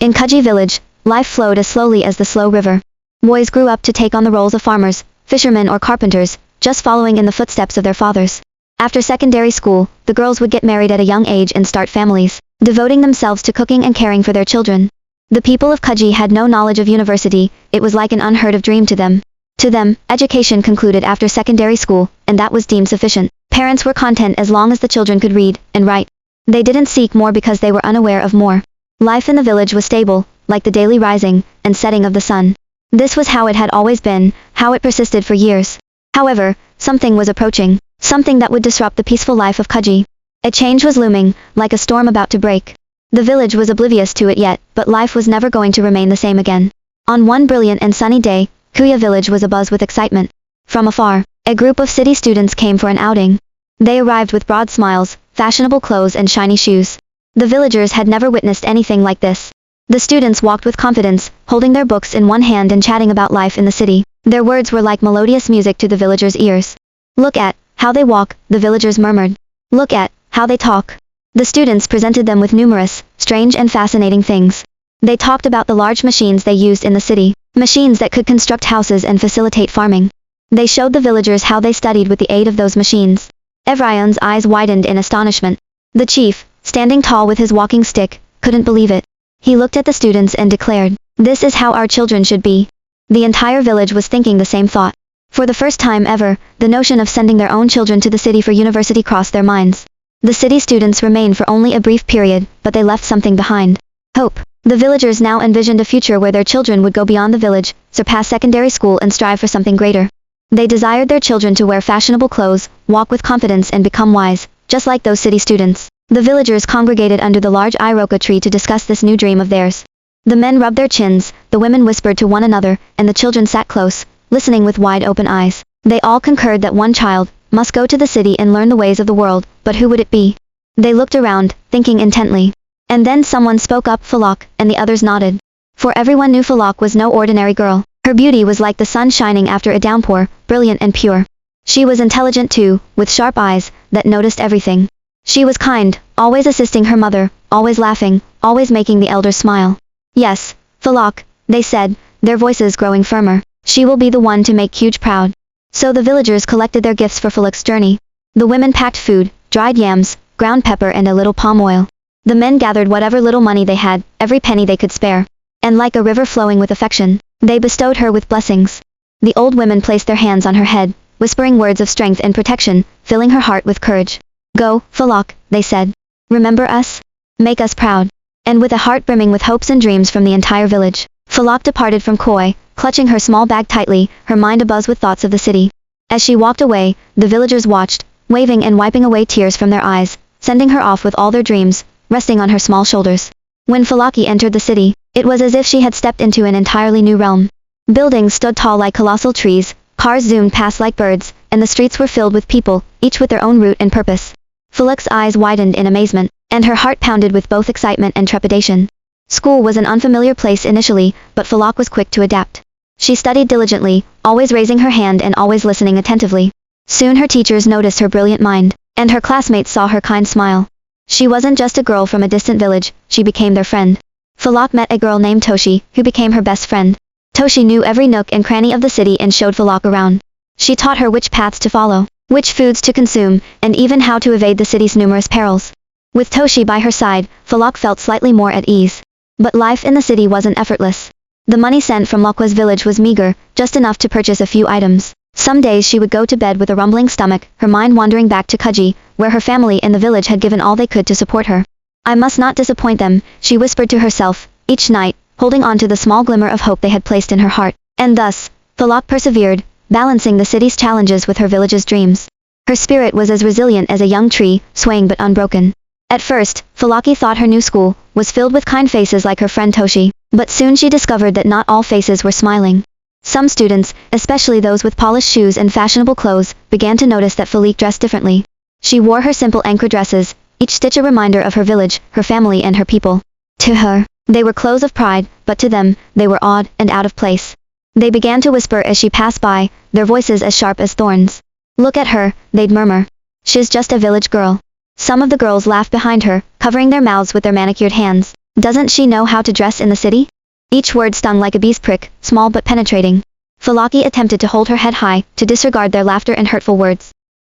In Kuji village, life flowed as slowly as the slow river. Boys grew up to take on the roles of farmers, fishermen or carpenters, just following in the footsteps of their fathers. After secondary school, the girls would get married at a young age and start families, devoting themselves to cooking and caring for their children. The people of Kuji had no knowledge of university, it was like an unheard of dream to them. To them, education concluded after secondary school, and that was deemed sufficient. Parents were content as long as the children could read and write. They didn't seek more because they were unaware of more. Life in the village was stable, like the daily rising and setting of the sun. This was how it had always been, how it persisted for years. However, something was approaching, something that would disrupt the peaceful life of Kuji. A change was looming, like a storm about to break. The village was oblivious to it yet, but life was never going to remain the same again. On one brilliant and sunny day, Kuya village was abuzz with excitement. From afar, a group of city students came for an outing. They arrived with broad smiles, fashionable clothes and shiny shoes. The villagers had never witnessed anything like this. The students walked with confidence, holding their books in one hand and chatting about life in the city. Their words were like melodious music to the villagers' ears. "Look at how they walk," the villagers murmured. "Look at how they talk." The students presented them with numerous, strange and fascinating things. They talked about the large machines they used in the city, machines that could construct houses and facilitate farming. They showed the villagers how they studied with the aid of those machines. Everyone's eyes widened in astonishment. The chief, standing tall with his walking stick, couldn't believe it. He looked at the students and declared, "This is how our children should be." The entire village was thinking the same thought. For the first time ever, the notion of sending their own children to the city for university crossed their minds. The city students remained for only a brief period, but they left something behind. Hope. The villagers now envisioned a future where their children would go beyond the village, surpass secondary school and strive for something greater. They desired their children to wear fashionable clothes, walk with confidence and become wise, just like those city students. The villagers congregated under the large iroka tree to discuss this new dream of theirs. The men rubbed their chins, the women whispered to one another, and the children sat close, listening with wide-open eyes. They all concurred that one child must go to the city and learn the ways of the world, but who would it be? They looked around, thinking intently. And then someone spoke up, Falak, and the others nodded. For everyone knew Falak was no ordinary girl. Her beauty was like the sun shining after a downpour, brilliant and pure. She was intelligent too, with sharp eyes that noticed everything. She was kind, always assisting her mother, always laughing, always making the elders smile. "Yes, Falak," they said, their voices growing firmer. "She will be the one to make Kuji proud." So the villagers collected their gifts for Falak's journey. The women packed food, dried yams, ground pepper and a little palm oil. The men gathered whatever little money they had, every penny they could spare. And like a river flowing with affection, they bestowed her with blessings. The old women placed their hands on her head, whispering words of strength and protection, filling her heart with courage. "Go, Falak," they said. "Remember us? Make us proud." And with a heart brimming with hopes and dreams from the entire village, Falak departed from Koi, clutching her small bag tightly, her mind abuzz with thoughts of the city. As she walked away, the villagers watched, waving and wiping away tears from their eyes, sending her off with all their dreams, resting on her small shoulders. When Falaki entered the city, it was as if she had stepped into an entirely new realm. Buildings stood tall like colossal trees, cars zoomed past like birds, and the streets were filled with people, each with their own route and purpose. Falak's eyes widened in amazement, and her heart pounded with both excitement and trepidation. School was an unfamiliar place initially, but Falak was quick to adapt. She studied diligently, always raising her hand and always listening attentively. Soon her teachers noticed her brilliant mind, and her classmates saw her kind smile. She wasn't just a girl from a distant village, she became their friend. Falak met a girl named Tosi, who became her best friend. Tosi knew every nook and cranny of the city and showed Falak around. She taught her which paths to follow, which foods to consume, and even how to evade the city's numerous perils. With Tosi by her side, Falak felt slightly more at ease. But life in the city wasn't effortless. The money sent from Lokwa's village was meager, just enough to purchase a few items. Some days she would go to bed with a rumbling stomach, her mind wandering back to Kuji, where her family and the village had given all they could to support her. "I must not disappoint them," she whispered to herself, each night, holding on to the small glimmer of hope they had placed in her heart. And thus, Falak persevered, balancing the city's challenges with her village's dreams. Her spirit was as resilient as a young tree, swaying but unbroken. At first, Falaki thought her new school was filled with kind faces like her friend Toshi, but soon she discovered that not all faces were smiling. Some students, especially those with polished shoes and fashionable clothes, began to notice that Falak dressed differently. She wore her simple anchor dresses, each stitch a reminder of her village, her family and her people. To her, they were clothes of pride, but to them, they were odd and out of place. They began to whisper as she passed by, their voices as sharp as thorns. "Look at her," they'd murmur. "She's just a village girl." Some of the girls laughed behind her, covering their mouths with their manicured hands. Doesn't she know how to dress in the city? Each word stung like a bee's prick, small but penetrating. Falake attempted to hold her head high, to disregard their laughter and hurtful words.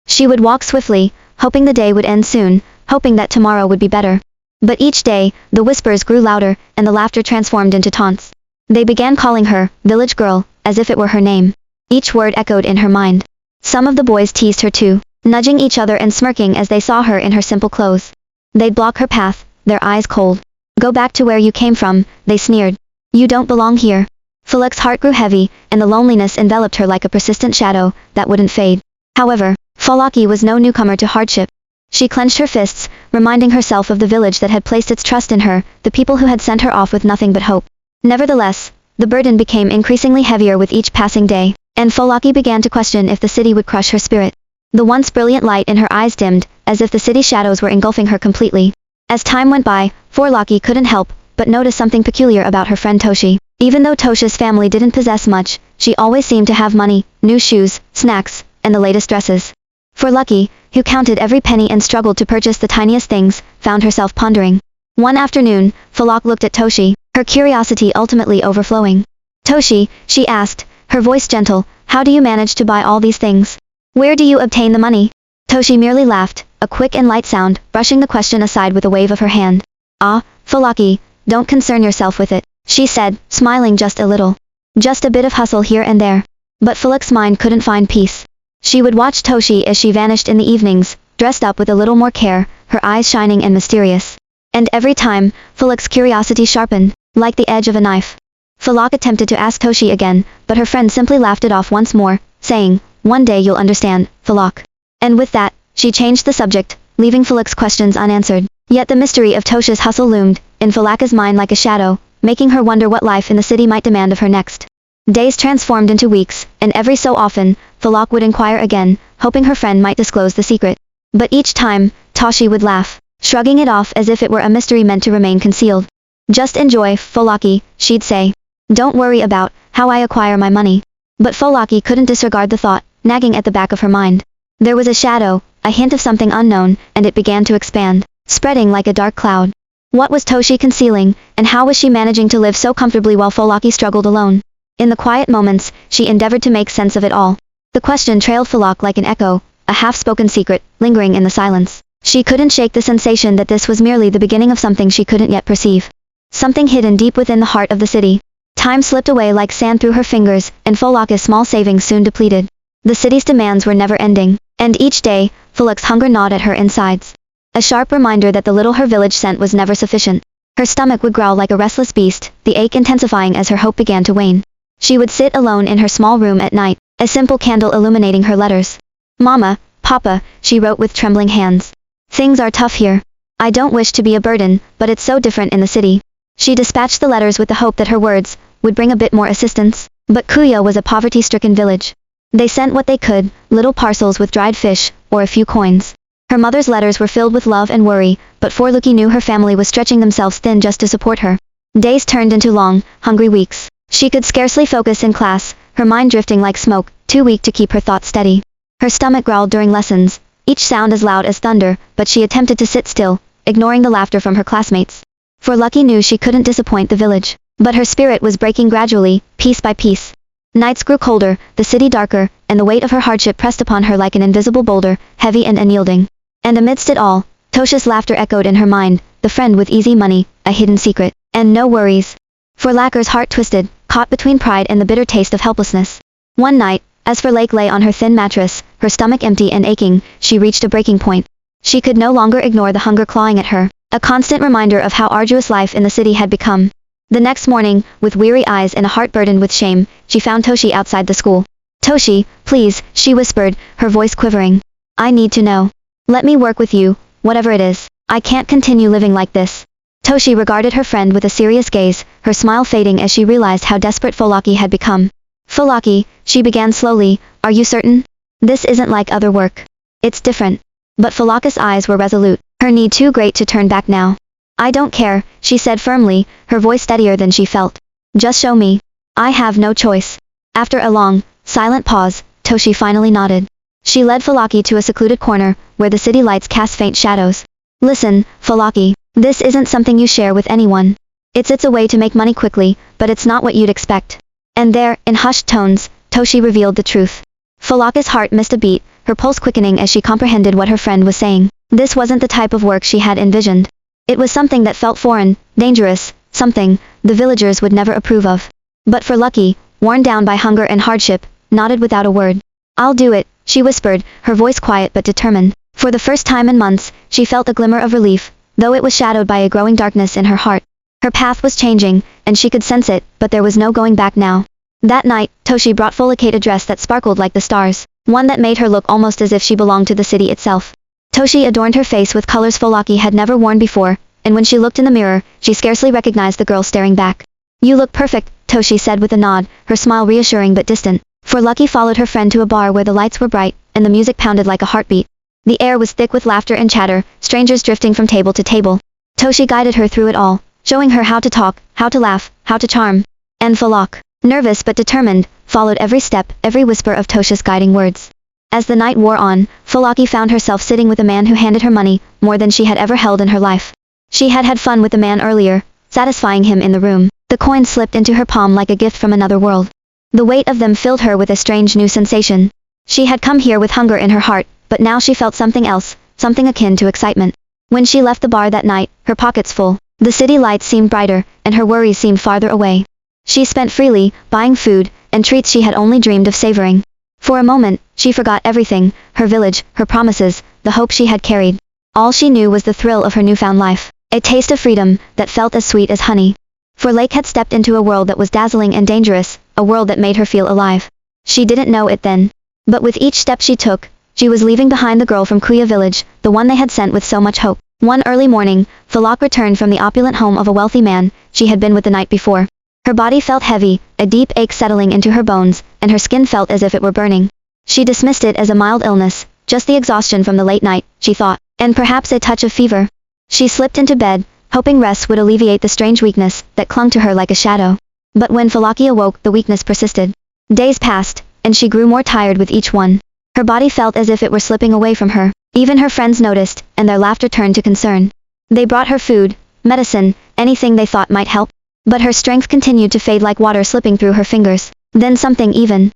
She would walk swiftly, hoping the day would end soon, hoping that tomorrow would be better. But each day, the whispers grew louder, and the laughter transformed into taunts. They began calling her, village girl, as if it were her name. Each word echoed in her mind. Some of the boys teased her too, nudging each other and smirking as they saw her in her simple clothes. They'd block her path, their eyes cold. Go back to where you came from, they sneered. You don't belong here. Falak's heart grew heavy, and the loneliness enveloped her like a persistent shadow that wouldn't fade. However, Falake was no newcomer to hardship. She clenched her fists, reminding herself of the village that had placed its trust in her, the people who had sent her off with nothing but hope. Nevertheless, the burden became increasingly heavier with each passing day, and Falake began to question if the city would crush her spirit. The once brilliant light in her eyes dimmed, as if the city's shadows were engulfing her completely. As time went by, Falake couldn't help but notice something peculiar about her friend Tosi. Even though Toshi's family didn't possess much, she always seemed to have money, new shoes, snacks, and the latest dresses. Falake, who counted every penny and struggled to purchase the tiniest things, found herself pondering. One afternoon, Falak looked at Toshi, her curiosity ultimately overflowing. Toshi, she asked, her voice gentle, how do you manage to buy all these things? Where do you obtain the money? Toshi merely laughed, a quick and light sound, brushing the question aside with a wave of her hand. Ah, Falake, don't concern yourself with it, she said, smiling just a little. Just a bit of hustle here and there. But Falak's mind couldn't find peace. She would watch Toshi as she vanished in the evenings, dressed up with a little more care, her eyes shining and mysterious. And every time, Falak's curiosity sharpened, like the edge of a knife. Falak attempted to ask Toshi again, but her friend simply laughed it off once more, saying, one day you'll understand, Falak. And with that, she changed the subject, leaving Falak's questions unanswered. Yet the mystery of Toshi's hustle loomed, in Falak's mind like a shadow, making her wonder what life in the city might demand of her next. Days transformed into weeks, and every so often, Falak would inquire again, hoping her friend might disclose the secret. But each time, Toshi would laugh, shrugging it off as if it were a mystery meant to remain concealed. Just enjoy, Falake, she'd say. Don't worry about how I acquire my money. But Falake couldn't disregard the thought, nagging at the back of her mind. There was a shadow, a hint of something unknown, and it began to expand, spreading like a dark cloud. What was Toshi concealing, and how was she managing to live so comfortably while Falake struggled alone? In the quiet moments, she endeavored to make sense of it all. The question trailed Falak like an echo, a half-spoken secret, lingering in the silence. She couldn't shake the sensation that this was merely the beginning of something she couldn't yet perceive. Something hidden deep within the heart of the city. Time slipped away like sand through her fingers, and Falak's small savings soon depleted. The city's demands were never ending, and each day, Falak's hunger gnawed at her insides. A sharp reminder that the little her village sent was never sufficient. Her stomach would growl like a restless beast, the ache intensifying as her hope began to wane. She would sit alone in her small room at night, a simple candle illuminating her letters. Mama, Papa, she wrote with trembling hands. Things are tough here. I don't wish to be a burden, but it's so different in the city. She dispatched the letters with the hope that her words would bring a bit more assistance. But Kuya was a poverty-stricken village. They sent what they could, little parcels with dried fish, or a few coins. Her mother's letters were filled with love and worry, but Falake knew her family was stretching themselves thin just to support her. Days turned into long, hungry weeks. She could scarcely focus in class, her mind drifting like smoke, too weak to keep her thoughts steady. Her stomach growled during lessons, each sound as loud as thunder, but she attempted to sit still, ignoring the laughter from her classmates. Falake knew she couldn't disappoint the village, but her spirit was breaking gradually, piece by piece. Nights grew colder, the city darker, and the weight of her hardship pressed upon her like an invisible boulder, heavy and unyielding. And amidst it all, Toshi's laughter echoed in her mind, the friend with easy money, a hidden secret, and no worries. Falake's heart twisted, caught between pride and the bitter taste of helplessness. One night, as Falake lay on her thin mattress, her stomach empty and aching, she reached a breaking point. She could no longer ignore the hunger clawing at her, a constant reminder of how arduous life in the city had become. The next morning, with weary eyes and a heart burdened with shame, she found Toshi outside the school. Toshi, please, she whispered, her voice quivering. I need to know. Let me work with you, whatever it is. I can't continue living like this. Toshi regarded her friend with a serious gaze, her smile fading as she realized how desperate Falake had become. Falake, she began slowly, are you certain? This isn't like other work. It's different. But Falake's eyes were resolute, her need too great to turn back now. I don't care, she said firmly, her voice steadier than she felt. Just show me. I have no choice. After a long, silent pause, Toshi finally nodded. She led Falake to a secluded corner, where the city lights cast faint shadows. Listen, Falake. This isn't something you share with anyone. It's a way to make money quickly, but it's not what you'd expect. And there, in hushed tones, Toshi revealed the truth. Falak's heart missed a beat, her pulse quickening as she comprehended what her friend was saying. This wasn't the type of work she had envisioned. It was something that felt foreign, dangerous, something the villagers would never approve of. But for Lucky, worn down by hunger and hardship, nodded without a word. I'll do it, she whispered, her voice quiet but determined. For the first time in months, she felt a glimmer of relief, though it was shadowed by a growing darkness in her heart. Her path was changing, and she could sense it, but there was no going back now. That night, Toshi brought Falake a dress that sparkled like the stars, one that made her look almost as if she belonged to the city itself. Toshi adorned her face with colors Falake had never worn before, and when she looked in the mirror, she scarcely recognized the girl staring back. You look perfect, Toshi said with a nod, her smile reassuring but distant. For Lucky followed her friend to a bar where the lights were bright, and the music pounded like a heartbeat. The air was thick with laughter and chatter, strangers drifting from table to table. Toshi guided her through it all, showing her how to talk, how to laugh, how to charm. And Falak, nervous but determined, followed every step, every whisper of Toshi's guiding words. As the night wore on, Falaki found herself sitting with a man who handed her money, more than she had ever held in her life. She had had fun with the man earlier, satisfying him in the room. The coin slipped into her palm like a gift from another world. The weight of them filled her with a strange new sensation. She had come here with hunger in her heart, but now she felt something else, something akin to excitement. When she left the bar that night, her pockets full, the city lights seemed brighter, and her worries seemed farther away. She spent freely, buying food, and treats she had only dreamed of savoring. For a moment, she forgot everything, her village, her promises, the hope she had carried. All she knew was the thrill of her newfound life, a taste of freedom that felt as sweet as honey. Falake had stepped into a world that was dazzling and dangerous, a world that made her feel alive. She didn't know it then. But with each step she took, she was leaving behind the girl from Kuya village, the one they had sent with so much hope. One early morning, Falak returned from the opulent home of a wealthy man she had been with the night before. Her body felt heavy, a deep ache settling into her bones, and her skin felt as if it were burning. She dismissed it as a mild illness, just the exhaustion from the late night, she thought, and perhaps a touch of fever. She slipped into bed, hoping rest would alleviate the strange weakness that clung to her like a shadow. But when Falaki awoke, the weakness persisted. Days passed, and she grew more tired with each one. Her body felt as if it were slipping away from her. Even her friends noticed, and their laughter turned to concern. They brought her food, medicine, anything they thought might help. But her strength continued to fade like water slipping through her fingers. Then something even